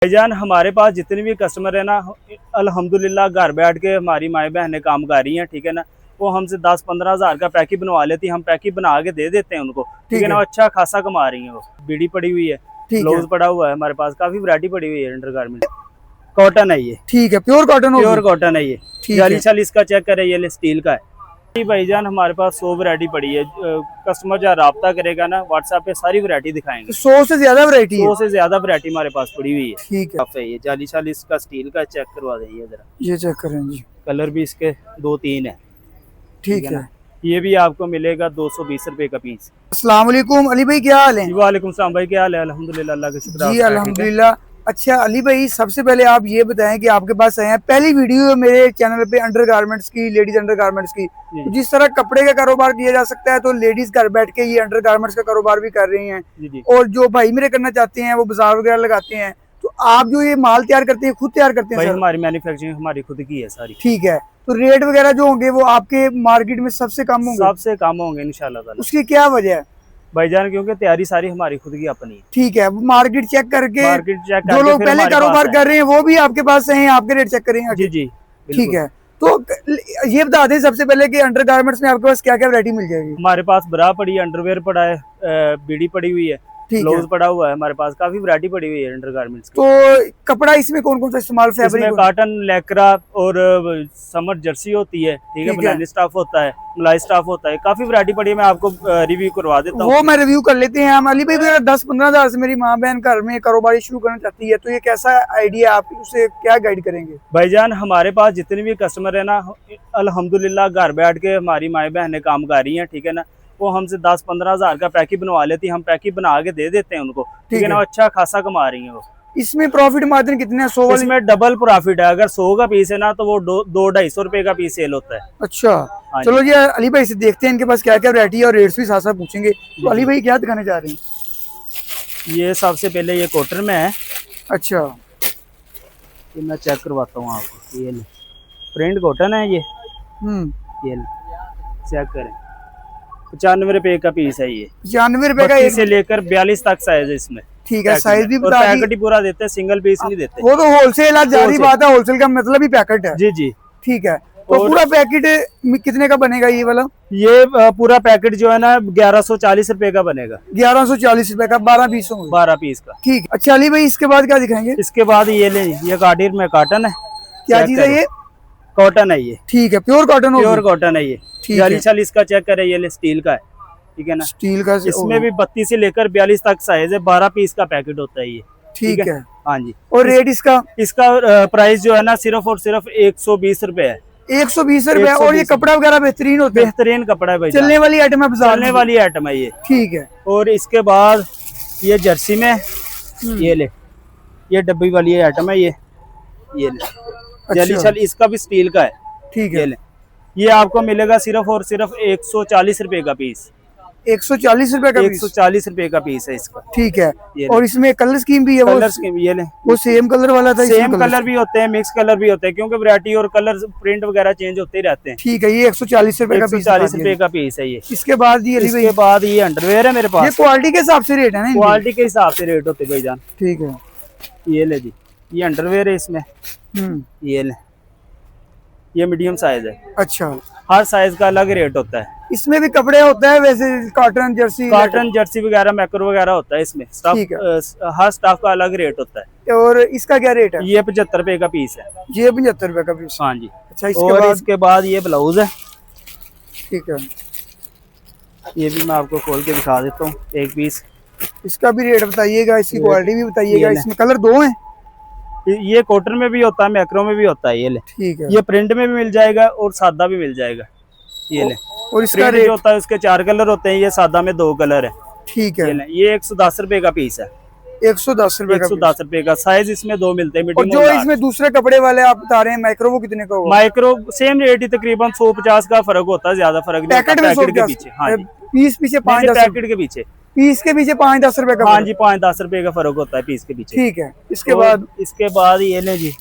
भाईजान हमारे पास जितने भी कस्टमर है ना, अल्हम्दुलिल्लाह घर बैठ के हमारी माए बहनें काम कर रही हैं, ठीक है ना। वो हमसे 10-15 हज़ार का पैकेज बनवा लेती है, हम पैकेज बना के दे देते हैं उनको, ठीक है ना। अच्छा खासा कमा रही है वो। बीड़ी पड़ी हुई है, ब्लाउज पड़ा हुआ है, हमारे पास काफी वैरायटी पड़ी हुई है। अंडरगारमेंट कॉटन है ये, ठीक है, प्योर कॉटन है ये। जाली इसका चेक करें, ये स्टील का है भाईजान। हमारे पास 100 वैरायटी पड़ी है। कस्टमर जहाँ राब्ता करेगा ना, व्हाट्सएप पे सारी वैरायटी दिखाएंगे। 100 से ज्यादा वैरायटी हमारे पास पड़ी हुई है, ठीक है। ये जाली इसका स्टील का चेक करवा देंगे जरा, ये चेक करें जी। कलर भी इसके 2-3 है, ठीक है। ये भी आपको मिलेगा 220 रुपए का पीस। अस्सलाम वालेकुम अली भाई, क्या हाल है? वालेकुम सलाम भाई, क्या हाल है? अल्हम्दुलिल्लाह, अल्लाह का शुक्र जी अल्हम्दुलिल्लाह। अच्छा अली भाई, सबसे पहले आप ये बताएं कि आपके पास आए हैं, पहली वीडियो है मेरे चैनल पे अंडरगारमेंट्स की, लेडीज अंडरगारमेंट्स की। तो जिस तरह कपड़े का कारोबार किया जा सकता है, तो लेडीज घर बैठ के ये अंडरगारमेंट्स का कारोबार भी कर रही हैं। और जो भाई मेरे करना चाहते हैं वो बाजार वगैरह लगाते हैं। तो आप जो ये माल तैयार करते हैं, खुद तैयार करते हैं? भाई हमारी मैन्युफैक्चरिंग हमारी खुद की है सारी, ठीक है। तो रेट वगैरह जो होंगे वो आपके मार्केट में सबसे कम होंगे? सबसे कम होंगे इंशाल्लाह। उसकी क्या वजह है भाईजान? क्योंकि तैयारी सारी हमारी खुद की अपनी है। ठीक है, मार्केट चेक करके जो लोग पहले कारोबार कर रहे हैं वो भी आपके पास हैं, आपके रेट चेक करेंगे? जी जी, ठीक है। तो ये बता दें सबसे पहले कि अंडरगारमेंट्स में आपके पास क्या क्या वैरायटी मिल जाएगी? हमारे पास ब्रा पड़ी है, अंडरवेयर पड़ा है, बीड़ी पड़ी हुई है, ब्लाउज पड़ा हुआ है, हमारे पास काफी वैरायटी पड़ी हुई है अंडरगारमेंट्स की। तो कपड़ा इसमें कौन कौन सा इस्तेमाल? फैब्रिक कॉटन, लेकरा और समर जर्सी होती है, ठीक है। बनानी स्टाफ होता है, मलाई स्टाफ होता है, काफी वैरायटी पड़ी है। मैं आपको रिव्यू करवा देता हूँ, वो मैं रिव्यू कर लेते हैं। हम अली भाई, 10-15 हज़ार से मेरी माँ बहन घर में कारोबार शुरू करना चाहती है, तो ये कैसा आइडिया, आप उसे क्या गाइड करेंगे? भाईजान हमारे पास जितने भी कस्टमर है ना, अल्हम्दुलिल्लाह घर बैठ के हमारी माए बहनें काम कर रही हैं, ठीक है ना। वो हमसे 10-15 हज़ार का पैकेज बनवा लेती है, हम पैकेज बना के दे देते हैं उनको, ठीक है ना। अच्छा खासा कमा रही है वो। इसमें प्रॉफिट मार्जिन कितने है? 100 वाली इसमें डबल प्रॉफिट है। अगर 100 का पीस है ना, तो वो 200-250 रुपए का पीस सेल होता है। अच्छा, चलो जी अली भाई से देखते हैं इनके पास क्या क्या वैरायटी है और रेट्स भी साथ साथ पूछेंगे। तो अली भाई क्या दिखाने जा रहे हैं? ये सबसे पहले ये कॉटन में है। अच्छा, ये मैं चेक करवाता हूँ आपको। ये प्रिंट कॉटन है ये चेक करें। 95 रुपए का पीस है ये। 95 रुपए का से लेकर 42 तक साइज है इसमें, ठीक है। साइज भी बता दी। पैकेट ही पूरा देते हैं, सिंगल पीस नहीं देते। वो तो होलसेल है, जारी बात है, होलसेल का मतलब ही पैकेट है। जी जी, ठीक है। तो पूरा पैकेट कितने का बनेगा ये वाला? ये पूरा पैकेट जो है ना 1140 रुपए का बनेगा। 1140 रुपए का 12 पीस होंगे? 12 पीस का, ठीक। अच्छा अली भाई, इसके बाद क्या दिखाएंगे? इसके बाद ये गार्डियर में कॉटन है। क्या चीज है ये? कॉटन है ये, ठीक है। प्योर कॉटन है ये। जाली इसका चेक करें, ये स्टील का है, ठीक है ना। स्टील का। इसमें भी 32 से लेकर 42 तक साइज है। 12 पीस का पैकेट होता है ये, ठीक है। हाँ जी। और रेट इसका प्राइस जो है ना, सिर्फ और सिर्फ 120 रुपए है। 120 रुपए। और ये कपड़ा वगैरह बेहतरीन होता है? बेहतरीन कपड़ा है भाई, चलने वाली आइटम है, चलने वाली आइटम है ये, ठीक है। और इसके बाद ये जर्सी में ये डब्बी वाली आइटम है ये जाली इसका भी स्टील का है, ठीक है। ये आपको मिलेगा सिर्फ और सिर्फ 140 रुपए का पीस। 140 रुपए का? 140 रुपए का पीस है इसका, ठीक है। और इसमें कलर स्कीम भी है? कलर स्कीम वो सेम कलर वाला था? सेम कलर भी होते हैं, मिक्स कलर भी होते हैं, क्योंकि वैरायटी और कलर प्रिंट वगैरह चेंज होते ही रहते हैं। ठीक है। ये 140 रुपए का पीस? 140 रुपए का पीस है ये। इसके बाद ये अंडरवेयर है मेरे पास। ये क्वालिटी के हिसाब से रेट है ना? क्वालिटी के हिसाब से रेट होते भाईजान, ठीक है। ये ले जी, ये अंडरवेयर है इसमें। ये मीडियम साइज है। अच्छा, हर साइज का अलग रेट होता है। इसमें भी कपड़े होता है वैसे? कॉटन जर्सी वगैरह, मैक्रो वगैरह होता है इसमें। हर स्टाफ का अलग रेट होता है। और इसका क्या रेट है? ये 75 रुपए का पीस है। ये 75 रुपए का पीस? हाँ जी। अच्छा, इसके बाद ये ब्लाउज है, ठीक है। ये भी मैं आपको खोल के दिखा देता हूँ एक पीस। इसका भी रेट बताइएगा, इसकी क्वालिटी भी बताइएगा। इसमें कलर 2 हैं? ये कॉटन में भी होता है, मैक्रो में भी होता है। ये ठीक है। ये प्रिंट में भी मिल जाएगा और सादा भी मिल जाएगा। ये और इसका रेट जो होता है उसके 4 कलर होते हैं, ये सादा में 2 कलर है, ठीक है। ये 110 रुपए का पीस है। 110 रुपए? 110 रुपए का। साइज इसमें 2 मिलते हैं, और जो इसमें दूसरे कपड़े वाले आप बता रहे हैं माइक्रो, वो कितने का होगा? माइक्रो सेम रेट ही, तकरीबन 150 का फर्क होता है, ज्यादा फर्क नहीं। पैकेट के पीछे, हाँ जी, पीस पीछे 5-10 पैकेट के पीछे, पीस के पीछे 5-10 रुपए का? हाँ जी, 5-10 रुपए का फर्क होता है पीस के पीछे, ठीक है। इसके बाद ये ले जी,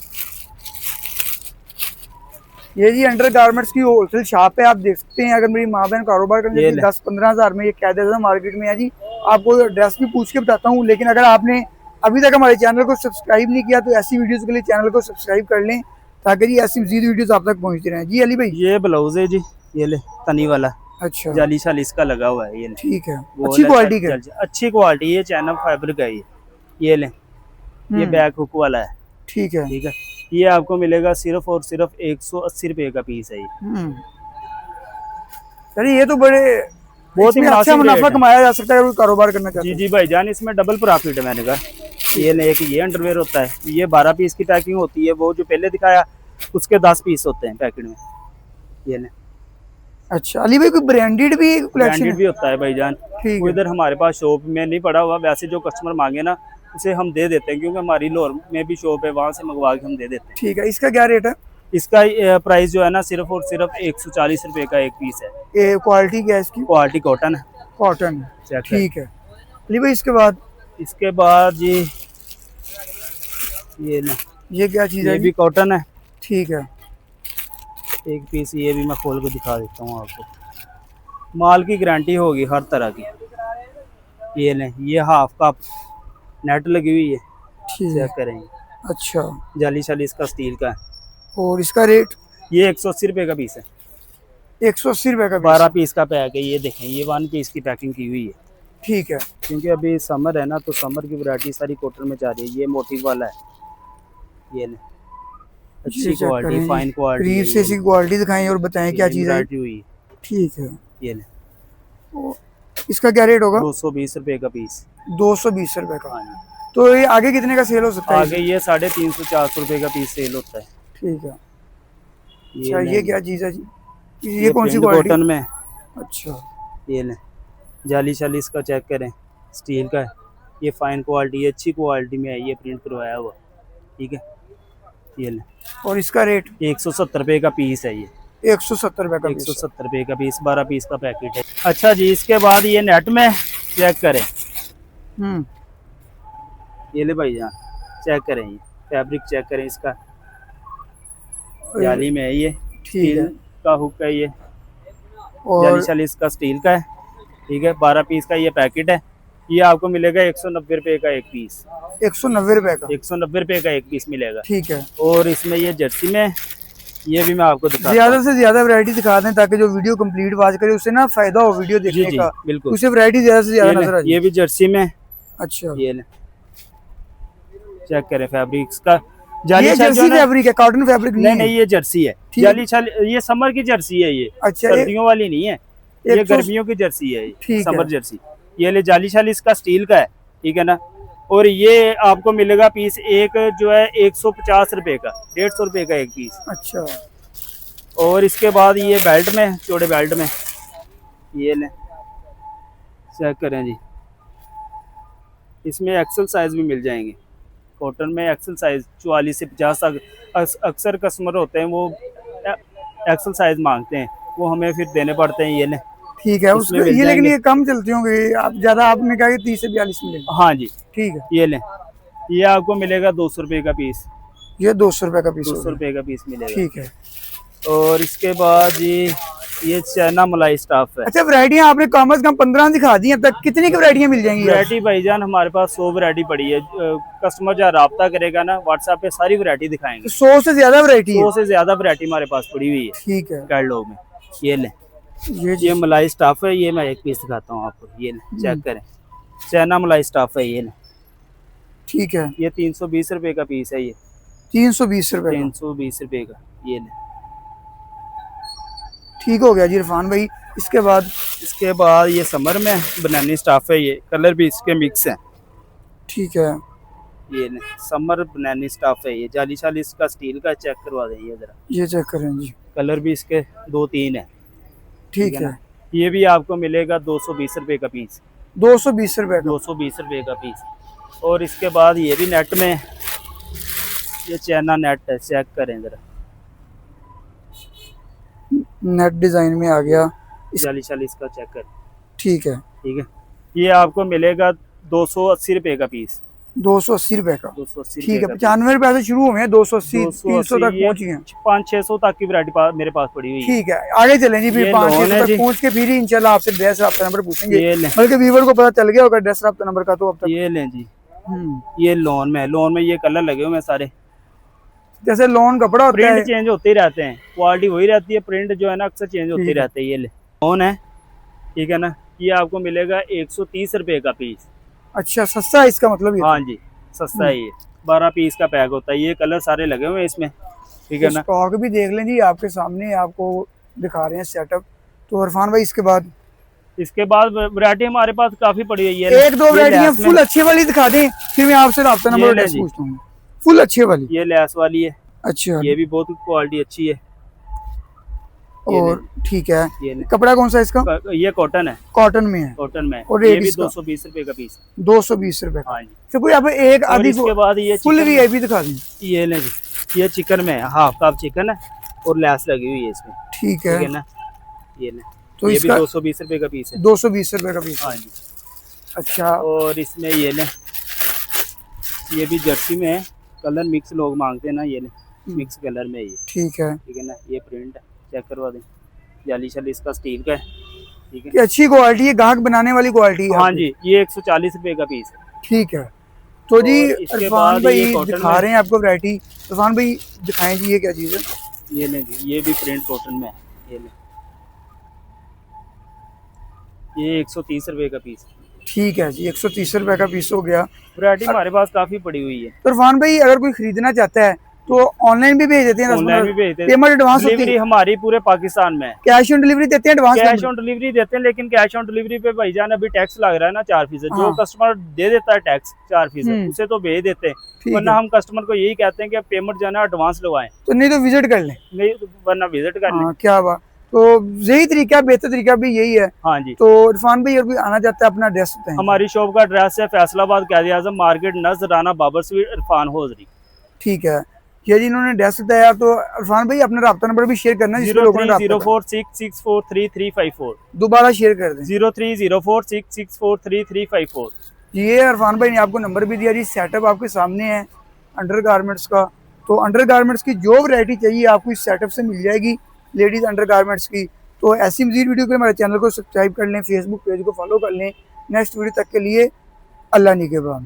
ये जी अंडरगारमेंट्स की होलसेल शॉप है। आप देख सकते हैं, अगर मेरी माँ बहन कारोबार करने 10-15 हज़ार में ये कह देता मार्केट में है जी। आपको एड्रेस भी पूछ के बताता हूँ, लेकिन अगर आपने अभी तक हमारे चैनल को सब्सक्राइब नहीं किया तो ऐसी वीडियोस के लिए चैनल को सब्सक्राइब कर लें, ताकि जी ऐसी मजीद वीडियोस आप तक पहुंचती रहें। जी अली भाई, ये ब्लाउज है जी, ये ले तनी वाला, अच्छा जाली शाली इसका लगा हुआ है, ये ले। ठीक है, वो अच्छी ले, क्वालिटी का, अच्छी क्वालिटी, ये चैनम फाइबर का है ये ले। ये बैक हुक वाला है, ठीक है। ठीक है। ये आपको मिलेगा सिर्फ और सिर्फ 180 रुपए का पीस है ये। अरे ये तो बड़े बहुत ही अच्छा मुनाफा कमाया जा सकता है अगर कारोबार करना चाहते जी हैं। जी भाईजान, इसमें डबल प्रॉफिट है मैंने कहा। ये ले, एक ये अंडरवेयर होता है, ये 12 पीस की पैकिंग होती है, वो जो पहले दिखाया उसके 10 पीस होते हैं पैकेट में। ये ले, अच्छा अली भाई, कोई ब्रांडेड भी कलेक्शन ब्रांडेड भी होता है भाईजान। ठीक वो है। इधर हमारे पास शॉप में नहीं पड़ा हुआ, वैसे जो कस्टमर मांगे ना उसे हम दे देते हैं, क्योंकि हमारी लाहौर में भी शॉप है, वहाँ से मंगवा के हम दे देते हैं। ठीक है, इसका क्या रेट है? इसका प्राइस जो है ना सिर्फ और सिर्फ 140 रुपए का एक पीस है। ये क्वालिटी क्या है इसकी? क्वालिटी कॉटन है, कॉटन। चेक करें। ठीक है अली भाई, इसके बाद जी ये ले, ये क्या चीज़ ये है? भी कॉटन है, ठीक है, एक पीस ये भी मैं खोल के दिखा देता हूँ आपको। माल की गारंटी होगी हर तरह की। ये लें, ये हाफ कप नेट लगी हुई है, ठीक है। चेक करेंगे। अच्छा, जाली शाली इसका स्टील का है। और इसका रेट? ये 180 रुपए का पीस है, 180 रुपए का 12 पीस का पैक है। ये देखें, ये 1 पीस की पैकिंग की हुई है, ठीक है। क्योंकि अभी समर है ना, तो समर की वैरायटी सारी कॉटन में जा रही है। ये मोटिव वाला है, ये लें, अच्छी क्वालिटी, फाइन क्वालिटी। करीब से इसकी क्वालिटी दिखाएं और बताएं क्या चीज़ है। हुई, ठीक है। ये लें, इसका क्या रेट होगा? 220 रुपए का पीस। 220 रुपए का। हाँ जी। तो ये आगे कितने का सेल हो सकता है? आगे ये 350-400 रुपए का पीस सेल होता है। ठीक है। ये अच्छा, ये क्या चीज़ है जी? ये कौन सी प्रिंट क्वालिटी? कॉटन में। अच्छा, ये लें, जाली शाली इसका चेक करें, स्टील का है। ये फाइन क्वालिटी, अच्छी क्वालिटी में है, ये प्रिंट करवाया हुआ, ठीक है। ये लें, और इसका रेट? 170 रुपए का पीस है ये। 170 रुपए का। 170 रुपए का पीस, 12 पीस का पैकेट है। अच्छा जी, इसके बाद ये नेट में चेक करें। ये ले भाई जान, चेक करें, ये फैब्रिक चेक करें इसका, जाली में है ये, ठीक है। का हुक है ये, और जाली शाली इसका स्टील का है, ठीक है। 12 पीस का ये पैकेट है। ये आपको मिलेगा 190 रुपए का एक पीस। 190 रुपए का? 190 रुपए का एक पीस मिलेगा, ठीक है। और इसमें ये जर्सी में, ये भी मैं आपको दिखा, ज्यादा से ज्यादा वैरायटी दिखा दें ताकि जो वीडियो कंप्लीट वाच करे उससे ना फायदा हो वीडियो जी देखने जी का, बिल्कुल। उसे वैरायटी ज्यादा से ज्यादा नजर आ जाए। ये भी जर्सी में। अच्छा, ये ले, चेक करें फैब्रिक का, जाली ये शाली जर्सी फैब्रिक है, कॉटन फैब्रिक नहीं नहीं, ये जर्सी है, ठीक। जाली शाली, ये समर की जर्सी है ये, अच्छा, सर्दियों वाली नहीं है, ये गर्मियों की जर्सी है, ये समर जर्सी। ये ले, जाली शाली इसका स्टील का है, ठीक है ना। और ये आपको मिलेगा पीस एक जो है 150 रुपए का, 150 रुपए का एक पीस। अच्छा, और इसके बाद ये बेल्ट में, चौड़े बेल्ट में, ये ले, चेक करें जी, इसमें एक्सल साइज भी मिल जाएंगे। कॉटन में एक्सल साइज 44 से 50 तक। अक्सर कस्टमर होते हैं वो एक्सल साइज मांगते हैं, वो हमें फिर देने पड़ते हैं। ये ले, ठीक है। उसमें ये लेकिन ये कम चलती होंगी, आप ज्यादा आपने कहा कि 30 से 42 मिलेगा। हाँ जी, ठीक है। ये लें, ये आपको मिलेगा 200 रुपए का पीस। ये 200 रुपए का पीस? 200 रुपए का पीस मिलेगा, ठीक है। और इसके बाद ये चाइना मलाई स्टाफ है। अच्छा, वैरायटियां आपने कम से कम 15 दिखा दी अब तक, कितनी की वैरायटियां मिल जाएंगी? वैरायटी भाईजान हमारे पास 100 वैरायटी पड़ी है। कस्टमर जहाँ रब्ता करेगा ना व्हाट्सएप पे, सारी वैरायटी दिखाएंगे। 100 से ज्यादा वैरायटी? 100 से ज्यादा वैरायटी हमारे पास पड़ी हुई है, ठीक है। कैटलॉग में। ये लें, ये मलाई स्टाफ है, ये मैं एक पीस दिखाता हूँ आपको। ये लें, चेक करें, चाइना मलाई स्टाफ है। ये लें, ठीक है। ये 320 रुपए का पीस है। ये 320 रुपए? 320 रुपए का। ये लें, ठीक हो गया जी इरफान भाई। इसके बाद ये समर में बनानी स्टाफ है, ये कलर भी इसके मिक्स है। ठीक है। ये लें, समर बनानी स्टाफ है। ये जाली शाली इसका स्टील का, चेक करवा दें जरा, ये चेक करें जी। कलर भी इसके 2-3 है, ठीक है। ये भी आपको मिलेगा 220 रुपए का पीस। 220 रुपए का? 220 रुपए का पीस। और इसके बाद ये भी नेट में, ये चाइना नेट है, चेक करें जरा, नेट डिजाइन में आ गया। जाली शाली इसका चेक करें, ठीक है। ठीक है। ये आपको मिलेगा 280 रुपए का पीस। 280 रुपए का? 280। ठीक है। 95 रुपए से शुरू हुए हैं, 280 300 तक पहुंच गए। 500-600 तक की वैरायटी मेरे पास पड़ी हुई है। ठीक है, आगे चलें जी। फिर 500 तक पहुंच के फिर इंशाल्लाह आपसे ड्रेस राब्ता नंबर पूछेंगे, ये लें, बल्कि व्यूअर को पता चल गया होगा ड्रेस राब्ता नंबर का। तो अब तक ये लें जी, ये लोन में ये कलर लगे हुए हैं सारे। जैसे लोन कपड़ा होता है, प्रिंट चेंज होते ही रहते हैं, क्वालिटी वही रहती है, प्रिंट जो है ना अक्सर चेंज होते रहते हैं। ये लोन है, ठीक है ना, ये आपको मिलेगा 130 रुपए का पीस। अच्छा, सस्ता है इसका मतलब ये? हाँ जी, सस्ता है ये, 12 पीस का पैक होता है। ये कलर सारे लगे हुए हैं इसमें, ठीक है ना। स्टॉक भी देख लें जी, आपके सामने आपको दिखा रहे हैं सेटअप। तो इरफान भाई इसके बाद वैरायटी हमारे पास काफी पड़ी हुई है। एक दो वैरायटियां फुल अच्छे वाली दिखा दें, फिर मैं आपसे राब्ता नंबर एड्रेस पूछता हूँ। फुल अच्छे वाली, ये लेस वाली है। अच्छा, ये भी बहुत क्वालिटी अच्छी है। और ठीक है, कपड़ा कौन सा है इसका? ये कॉटन है, कॉटन में है, कॉटन में। और ये भी 220 रुपए का पीस, 220 रुपए का। हाँ जी। तो कोई आप एक आधी इसके बाद ये फुल वीआईपी दिखा दें। ये ले जी, ये चिकन में है, हाफ कप चिकन है और लेस लगी हुई है इसमें, ठीक है ना। ये ले, तो ये इसका भी 220 रुपए का पीस है, 220 रुपए का पीस। हाँ जी। अच्छा, और इसमें ये ले, ये भी जर्सी में है, कलर मिक्स लोग मांगते हैं ना, ये ले मिक्स कलर में ये, ठीक है ना। ये प्रिंट है, चेक करवा दें, जाली शाली इसका स्टील का है, ठीक है। ये अच्छी क्वालिटी है, ग्राहक बनाने वाली क्वालिटी है। हाँ जी, ये 140 रुपए का पीस है, ठीक है। तो जी इसके इरफान बाद भाई ये कॉटन दिखा रहे हैं आपको वैरायटी। इरफान भाई दिखाएं जी, ये क्या चीज़ है? ये ले जी, ये भी प्रिंट कॉटन में है, ये ले, ये 130 रुपए का पीस। ठीक है जी, 130 रुपए का पीस हो गया। वैरायटी हमारे पास काफी पड़ी हुई है। तो इरफान भाई अगर कोई खरीदना चाहता है तो ऑनलाइन भी भेज देते हैं? ऑनलाइन भी भेजते हैं, पेमेंट एडवांस होती डिलीवरी है? हमारी पूरे पाकिस्तान में है। कैश ऑन डिलीवरी देते हैं? एडवांस कैश ऑन डिलीवरी देते हैं, लेकिन कैश ऑन डिलीवरी पे भाईजान अभी टैक्स लग रहा है ना 4%। जो कस्टमर दे देता है टैक्स 4%, उसे तो भेज देते हैं, वरना हम कस्टमर को यही कहते हैं कि पेमेंट जो है ना एडवांस लगवाएं, तो नहीं तो विजिट कर लें, नहीं वरना विजिट कर लें। क्या बात, तो यही तरीका, बेहतर तरीका भी यही है। हाँ जी। तो इरफान भाई अगर कोई आना चाहता है, अपना एड्रेस बताएं। हमारी शॉप का एड्रेस है फैसलाबाद कायदे आजम मार्केट, नजराना बाबर स्वीट, इरफान हौजरी। ठीक है, ये जी इन्होंने एड्रेस बताया। तो इरफान भाई अपना राब्ता नंबर भी शेयर करना है, 030466433354। दोबारा शेयर कर दें। 030466433354। ये इरफान भाई ने आपको नंबर भी दिया जी। सेटअप आपके सामने है अंडर गारमेंट्स का। तो अंडर गारमेंट्स की जो वैरायटी चाहिए आपको इस सेटअप से मिल जाएगी, लेडीज अंडर गारमेंट्स की। तो ऐसी मजीद वीडियो के लिए हमारे चैनल को सब्सक्राइब कर लें, फेसबुक पेज को फॉलो कर लें। नेक्स्ट वीडियो तक के लिए अल्लाह निगहबान।